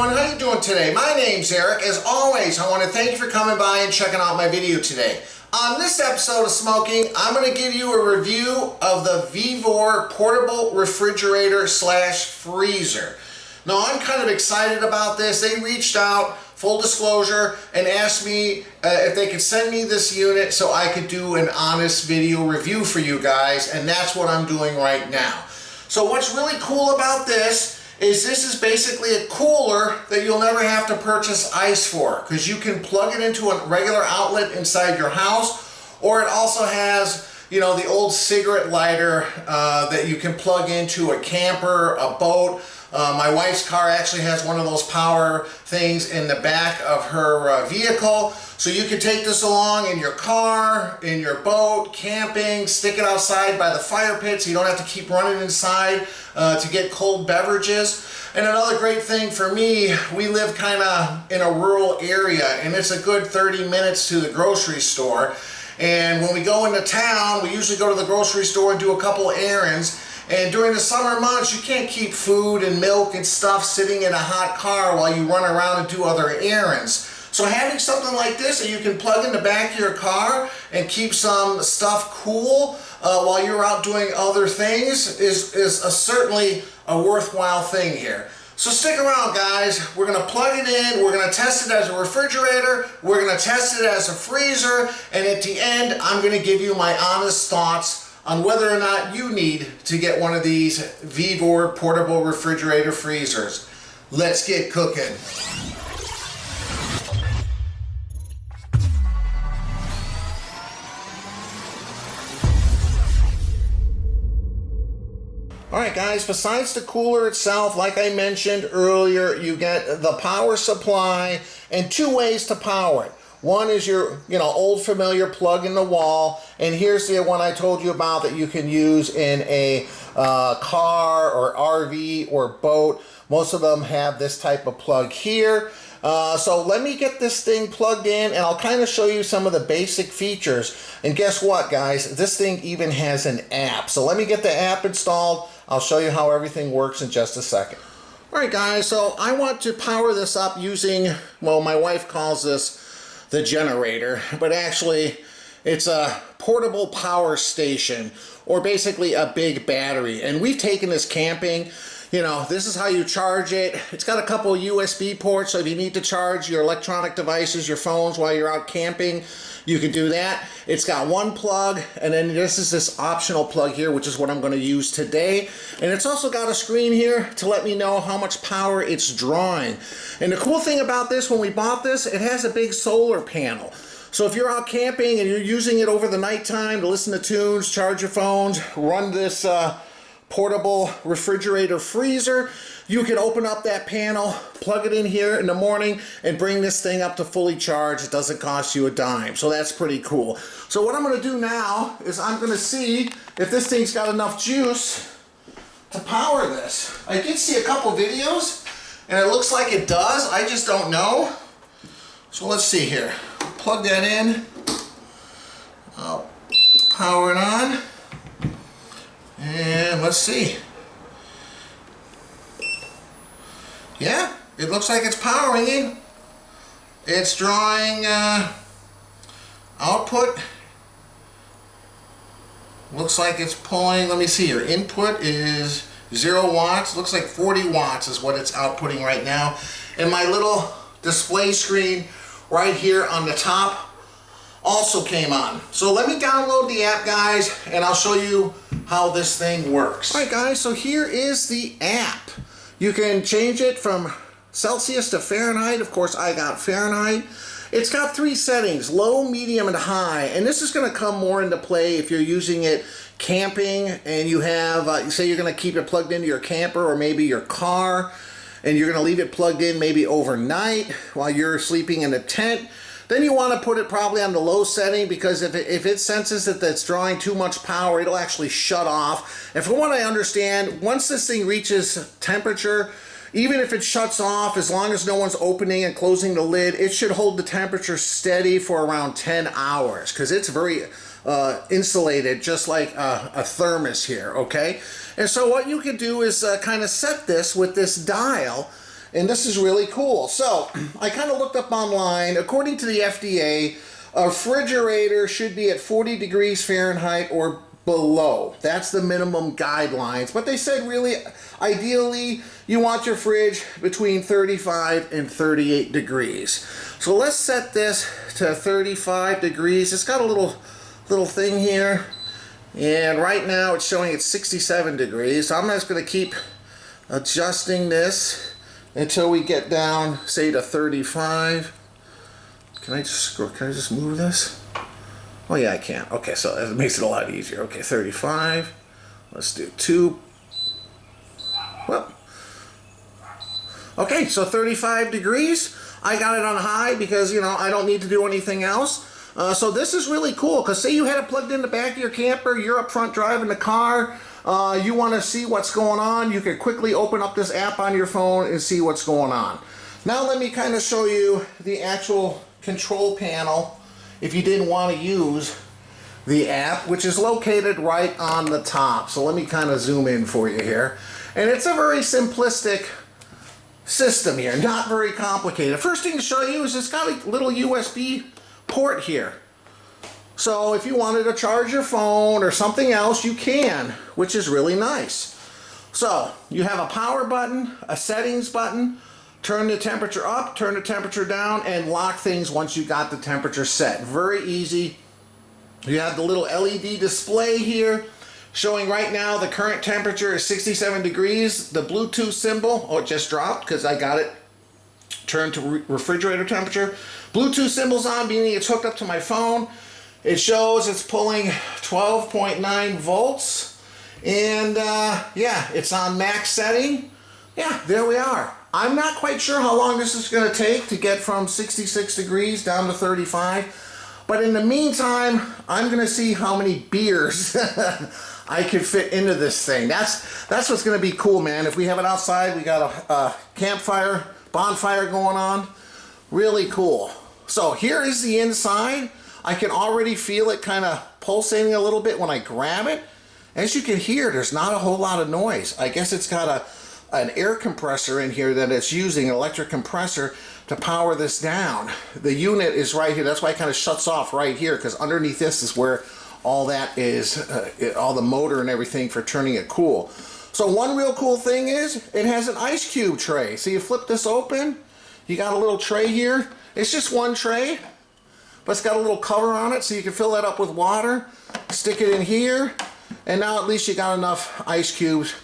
everyone, how you doing today? My name's Eric. As always, I want to thank you for coming by and checking out my video today. On this episode of Smo'King, I'm going to give you a review of the Vevor Portable Refrigerator / Freezer. Now, I'm kind of excited about this. They reached out, full disclosure, and asked me if they could send me this unit so I could do an honest video review for you guys, and that's what I'm doing right now. So what's really cool about this is basically a cooler that you'll never have to purchase ice for, because you can plug it into a regular outlet inside your house, or it also has, you know, the old cigarette lighter that you can plug into a camper, a boat. My wife's car actually has one of those power things in the back of her vehicle. So you can take this along in your car, in your boat, camping, stick it outside by the fire pit so you don't have to keep running inside to get cold beverages. And another great thing for me, we live kind of in a rural area, and it's a good 30 minutes to the grocery store. And when we go into town, we usually go to the grocery store and do a couple errands. And during the summer months, you can't keep food and milk and stuff sitting in a hot car while you run around and do other errands. So having something like this that you can plug in the back of your car and keep some stuff cool while you're out doing other things is certainly a worthwhile thing here. So stick around, guys. We're going to plug it in, we're going to test it as a refrigerator, we're going to test it as a freezer, and at the end, I'm going to give you my honest thoughts on whether or not you need to get one of these Vevor portable refrigerator freezers. Let's get cooking. Alright guys, besides the cooler itself, like I mentioned earlier, you get the power supply and two ways to power it. One is your, old familiar plug in the wall, and here's the one I told you about that you can use in a car or RV or boat. Most of them have this type of plug here. So let me get this thing plugged in, and I'll kind of show you some of the basic features. And guess what, guys? This thing even has an app. So let me get the app installed. I'll show you how everything works in just a second. Alright guys, so I want to power this up using, well, my wife calls this the generator, but actually it's a portable power station, or basically a big battery. And we've taken this camping. This is how you charge it. It's got a couple USB ports, so if you need to charge your electronic devices, your phones, while you're out camping, you can do that. It's got one plug, and then this optional plug here, which is what I'm going to use today. And it's also got a screen here to let me know how much power it's drawing. And the cool thing about this, when we bought this, it has a big solar panel. So if you're out camping and you're using it over the nighttime to listen to tunes, charge your phones, run this portable refrigerator freezer, you can open up that panel, plug it in here in the morning, and bring this thing up to fully charged. It doesn't cost you a dime, so that's pretty cool. So what I'm going to do now is I'm going to see if this thing's got enough juice to power this. I did see a couple videos, and it looks like it does. I just don't know. So let's see here. Plug that in. I'll power it on. And let's see. Yeah, it looks like it's powering it. It's drawing output. Looks like it's pulling, let me see here. Input is 0 watts. Looks like 40 watts is what it's outputting right now. And my little display screen right here on the top also came on. So let me download the app, guys, and I'll show you how this thing works. Alright guys, so here is the app. You can change it from Celsius to Fahrenheit. Of course, I got Fahrenheit. It's got 3 settings, low, medium, and high. And this is going to come more into play if you're using it camping and you have, say you're going to keep it plugged into your camper or maybe your car, and you're going to leave it plugged in maybe overnight while you're sleeping in a tent. Then you want to put it probably on the low setting, because if it senses that it's drawing too much power, it'll actually shut off. And from what I understand, once this thing reaches temperature, even if it shuts off, as long as no one's opening and closing the lid, it should hold the temperature steady for around 10 hours, because it's very insulated, just like a thermos here, okay? And so what you can do is kind of set this with this dial, And this is really cool. So I kind of looked up online. According to the FDA, a refrigerator should be at 40 degrees Fahrenheit or below. That's the minimum guidelines. But they said really, ideally, you want your fridge between 35 and 38 degrees. So let's set this to 35 degrees. It's got a little thing here. And right now it's showing it's 67 degrees. So I'm just going to keep adjusting this until we get down, say, to 35. Can I just move this? Oh yeah, I can. Okay, so it makes it a lot easier. Okay, 35. Let's do 2. Well, okay, so 35 degrees. I got it on high because, you know, I don't need to do anything else. So this is really cool because say you had it plugged in the back of your camper, you're up front driving the car, you want to see what's going on, you can quickly open up this app on your phone and see what's going on. Now let me kind of show you the actual control panel if you didn't want to use the app, which is located right on the top. So let me kind of zoom in for you here. And it's a very simplistic system here, not very complicated. First thing to show you is it's got a little USB port here. So if you wanted to charge your phone or something else, you can, which is really nice. So you have a power button, a settings button, turn the temperature up, turn the temperature down, and lock things once you got the temperature set. Very easy. You have the little LED display here showing right now the current temperature is 67 degrees. The Bluetooth symbol, oh, it just dropped because I got it turned to refrigerator temperature. Bluetooth symbol's on, meaning it's hooked up to my phone. It shows it's pulling 12.9 volts. And yeah, it's on max setting. Yeah, there we are. I'm not quite sure how long this is going to take to get from 66 degrees down to 35. But in the meantime, I'm going to see how many beers I can fit into this thing. That's what's going to be cool, man. If we have it outside, we got a campfire, bonfire going on. Really cool. So here is the inside. I can already feel it kind of pulsating a little bit when I grab it. As you can hear, there's not a whole lot of noise. I guess it's got an air compressor in here that it's using, an electric compressor, to power this down. The unit is right here. That's why it kind of shuts off right here, because underneath this is where all that is, all the motor and everything for turning it cool. So one real cool thing is it has an ice cube tray. So you flip this open, you got a little tray here. It's just one tray, but it's got a little cover on it so you can fill that up with water, stick it in here, and now at least you got enough ice cubes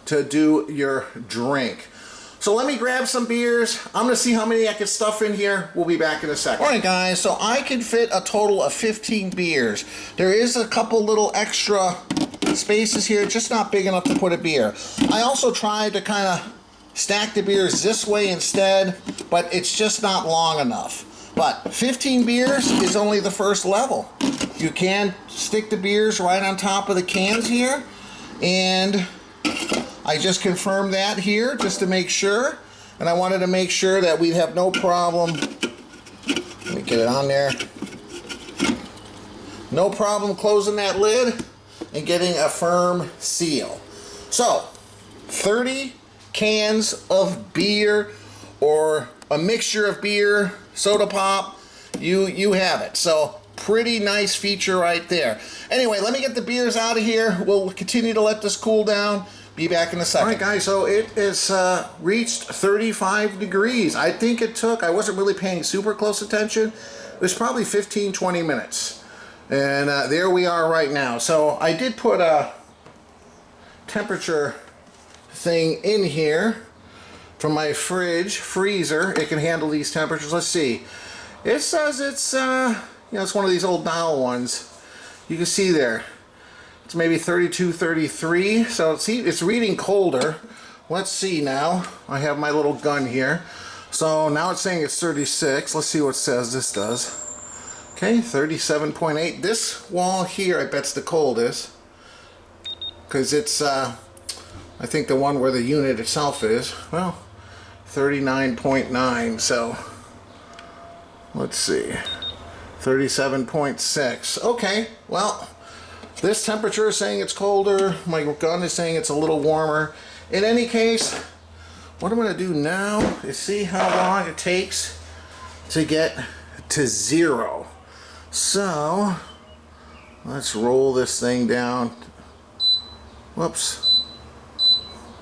to do your drink. So let me grab some beers. I'm gonna see how many I can stuff in here. We'll be back in a second. All right, guys, so I can fit a total of 15 beers. There is a couple little extra spaces here, just not big enough to put a beer. I also tried to kind of stack the beers this way instead, but it's just not long enough. But 15 beers is only the first level. You can stick the beers right on top of the cans here, and I just confirmed that here just to make sure, and I wanted to make sure that we'd have no problem. Let me get it on there. No problem closing that lid and getting a firm seal. So 30 cans of beer or a mixture of beer, soda pop, you have it. So pretty nice feature right there. Anyway, let me get the beers out of here. We'll continue to let this cool down. Be back in a second. All right, guys, so it has reached 35 degrees. I think it took, I wasn't really paying super close attention. It was probably 15-20 minutes. And there we are right now. So I did put a temperature thing in here from my freezer. It can handle these temperatures. Let's see. It says it's, it's one of these old dial ones. You can see there. It's maybe 32, 33. So see, it's reading colder. Let's see now. I have my little gun here. So now it's saying it's 36. Let's see what it says this does. Okay, 37.8. This wall here, I bet's the coldest. Because it's, I think the one where the unit itself is. Well, 39.9. So, let's see. 37.6. Okay, well, this temperature is saying it's colder. My gun is saying it's a little warmer. In any case, what I'm going to do now is see how long it takes to get to 0. So let's roll this thing down. Whoops.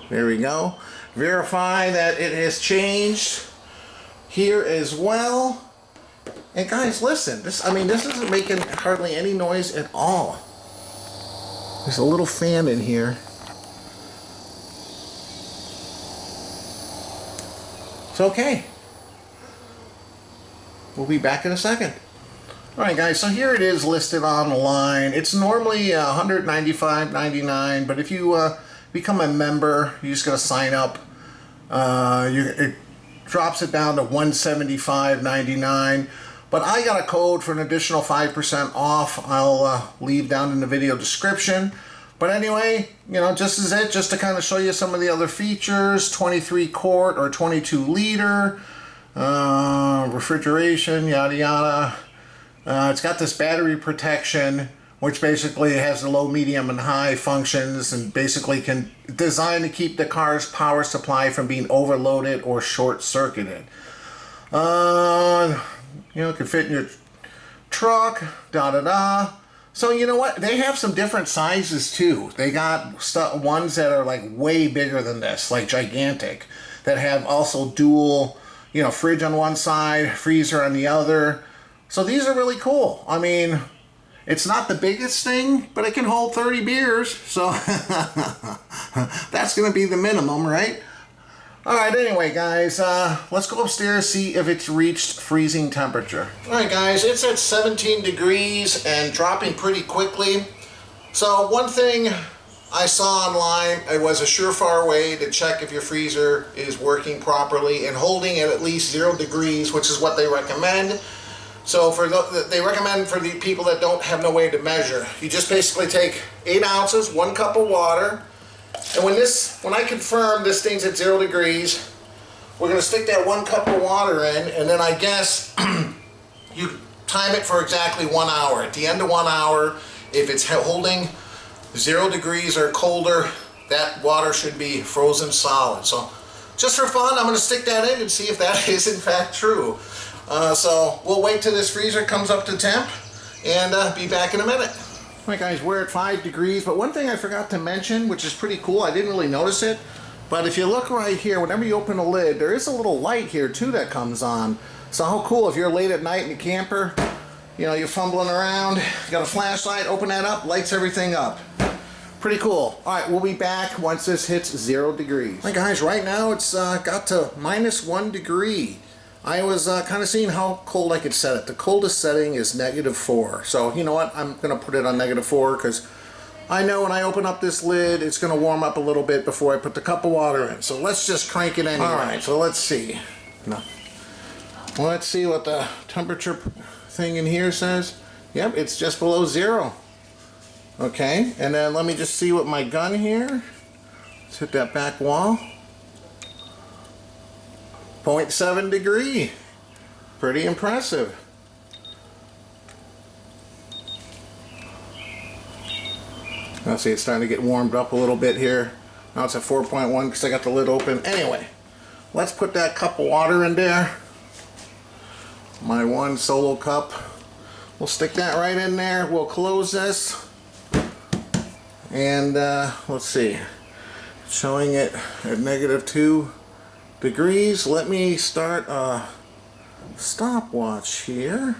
There we go. Verify that it has changed here as well. And guys, listen, this isn't making hardly any noise at all. There's a little fan in here. It's okay. We'll be back in a second. Alright guys, so here it is listed online. It's normally $195.99, but if you become a member, you just gotta sign up. It drops it down to $175.99. But I got a code for an additional 5% off. I'll leave down in the video description. But anyway, you know, just to kind of show you some of the other features. 23 quart or 22 liter, refrigeration, yada yada. It's got this battery protection, which basically has the low, medium, and high functions, and basically can design to keep the car's power supply from being overloaded or short-circuited. You know, it can fit in your truck, da-da-da. So, you know what? They have some different sizes, too. They got ones that are, like, way bigger than this, like gigantic, that have also dual, you know, fridge on one side, freezer on the other. So these are really cool. I mean, it's not the biggest thing, but it can hold 30 beers. So that's going to be the minimum, right? Alright, anyway guys, let's go upstairs, see if it's reached freezing temperature. Alright guys, it's at 17 degrees and dropping pretty quickly. So one thing I saw online, it was a surefire way to check if your freezer is working properly and holding at least 0 degrees, which is what they recommend. So they recommend for the people that don't have no way to measure. You just basically take 8 ounces, 1 cup of water, and when I confirm this thing's at 0 degrees, we're going to stick that 1 cup of water in, and then I guess you time it for exactly 1 hour. At the end of 1 hour, if it's holding 0 degrees or colder, that water should be frozen solid. So just for fun, I'm going to stick that in and see if that is in fact true. So we'll wait till this freezer comes up to temp and be back in a minute. Alright guys, we're at 5 degrees, but one thing I forgot to mention, which is pretty cool, I didn't really notice it, but if you look right here, whenever you open a lid, there is a little light here too that comes on. So how cool, if you're late at night in the camper, you know, you're fumbling around, you got a flashlight, open that up, lights everything up. Pretty cool. Alright, we'll be back once this hits 0 degrees. Alright guys, right now it's got to -1 degree. I was kind of seeing how cold I could set it. The coldest setting is -4. So, you know what? I'm going to put it on -4 because I know when I open up this lid, it's going to warm up a little bit before I put the cup of water in. So let's just crank it anyway. Alright, so let's see. No. Let's see what the temperature thing in here says. Yep, it's just below 0. Okay, and then let me just see what my gun here. Let's hit that back wall. 0.7 degree. Pretty impressive. Now see, it's starting to get warmed up a little bit here. Now it's at 4.1 because I got the lid open. Anyway, let's put that cup of water in there. My one solo cup. We'll stick that right in there. We'll close this. And let's see. Showing it at -2 degrees. Let me start a stopwatch here.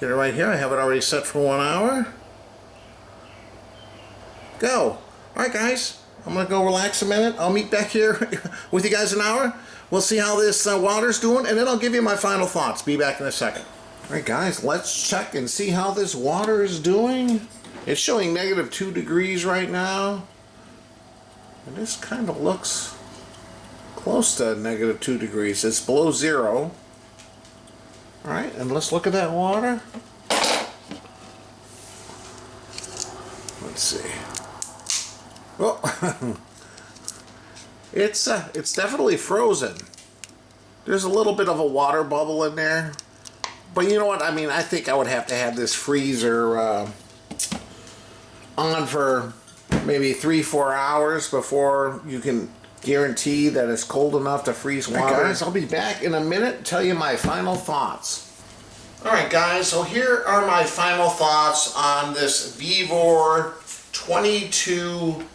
Get it right here. I have it already set for 1 hour. Go. Alright guys, I'm going to go relax a minute. I'll meet back here with you guys in an hour. We'll see how this water's doing, and then I'll give you my final thoughts. Be back in a second. Alright guys, let's check and see how this water is doing. It's showing -2 degrees right now. And this kind of looks close to -2 degrees. It's below 0. Alright, and let's look at that water. Let's see. Oh, it's definitely frozen. There's a little bit of a water bubble in there. But you know what? I mean, I think I would have to have this freezer on for maybe 3-4 hours before you can guarantee that it's cold enough to freeze water. Right, guys, I'll be back in a minute to tell you my final thoughts. Alright guys, so here are my final thoughts on this Vevor 22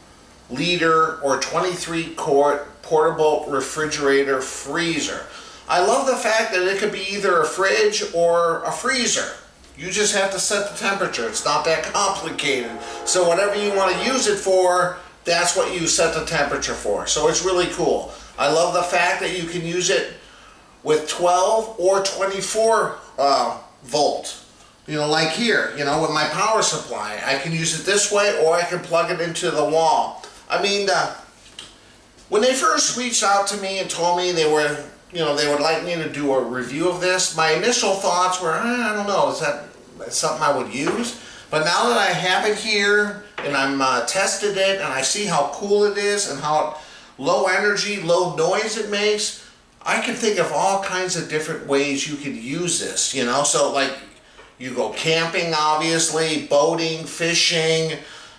liter or 23 quart portable refrigerator freezer. I love the fact that it could be either a fridge or a freezer. You just have to set the temperature. It's not that complicated. So whatever you want to use it for, that's what you set the temperature for. So it's really cool. I love the fact that you can use it with 12 or 24 volt. You know, like here, you know, with my power supply. I can use it this way or I can plug it into the wall. I mean, when they first reached out to me and told me they were, you know, they would like me to do a review of this, my initial thoughts were, I don't know, is that something I would use? But now that I have it here and I'm tested it and I see how cool it is and how low energy, low noise it makes, I can think of all kinds of different ways you could use this, you know? So like you go camping, obviously, boating, fishing,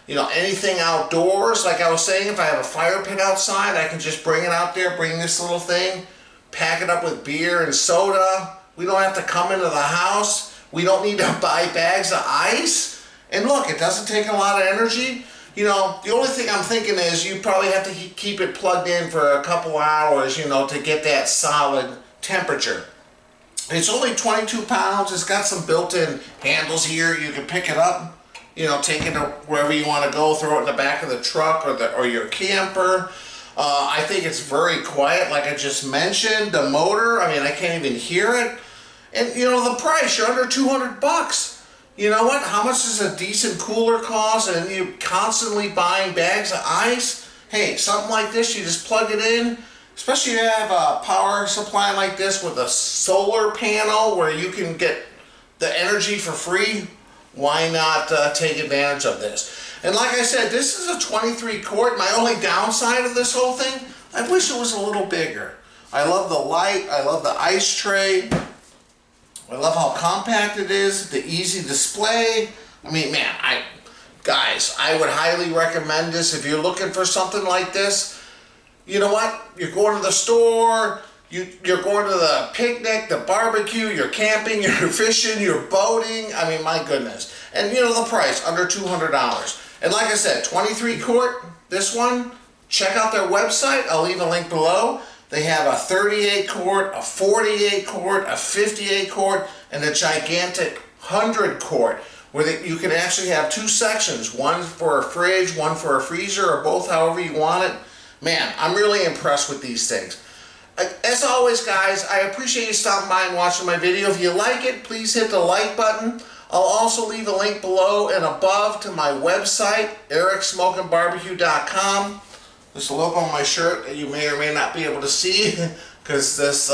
you know, anything outdoors. Like I was saying, if I have a fire pit outside, I can just bring it out there, bring this little thing, pack it up with beer and soda. We don't have to come into the house. We don't need to buy bags of ice. And look, it doesn't take a lot of energy. You know, the only thing I'm thinking is you probably have to keep it plugged in for a couple hours, you know, to get that solid temperature. It's only 22 pounds. It's got some built-in handles here. You can pick it up, you know, take it to wherever you want to go, throw it in the back of the truck or your camper. I think it's very quiet, like I just mentioned. The motor, I mean, I can't even hear it. And, you know, the price, you're under 200 bucks. You know what? How much does a decent cooler cost? And you're constantly buying bags of ice. Hey, something like this, you just plug it in. Especially if you have a power supply like this with a solar panel where you can get the energy for free. Why not take advantage of this? And like I said, this is a 23 quart. My only downside of this whole thing, I wish it was a little bigger. I love the light. I love the ice tray. I love how compact it is, the easy display. I mean, man, guys, I would highly recommend this if you're looking for something like this. You know what? You're going to the store, you're going to the picnic, the barbecue, you're camping, you're fishing, you're boating. I mean, my goodness. And you know the price, under $200. And like I said, 23 quart, this one, check out their website. I'll leave a link below. They have a 38 quart, a 48 quart, a 58 quart, and a gigantic 100 quart, where you can actually have two sections, one for a fridge, one for a freezer, or both, however you want it. Man, I'm really impressed with these things. As always, guys, I appreciate you stopping by and watching my video. If you like it, please hit the like button. I'll also leave a link below and above to my website, ericsmokingbbq.com. There's a logo on my shirt that you may or may not be able to see because this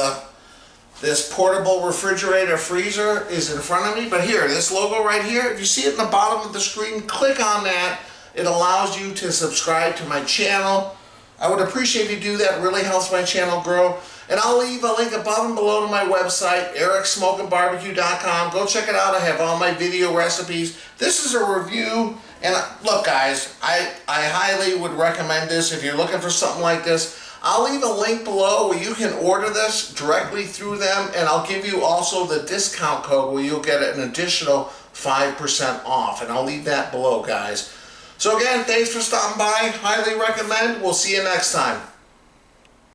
portable refrigerator freezer is in front of me. But here, this logo right here, if you see it in the bottom of the screen, click on that. It allows you to subscribe to my channel. I would appreciate if you do that. It really helps my channel grow. And I'll leave a link above and below to my website, ericsmokingbbq.com. Go check it out. I have all my video recipes. This is a review. And look, guys, I highly would recommend this if you're looking for something like this. I'll leave a link below where you can order this directly through them. And I'll give you also the discount code where you'll get an additional 5% off. And I'll leave that below, guys. So again, thanks for stopping by. Highly recommend. We'll see you next time.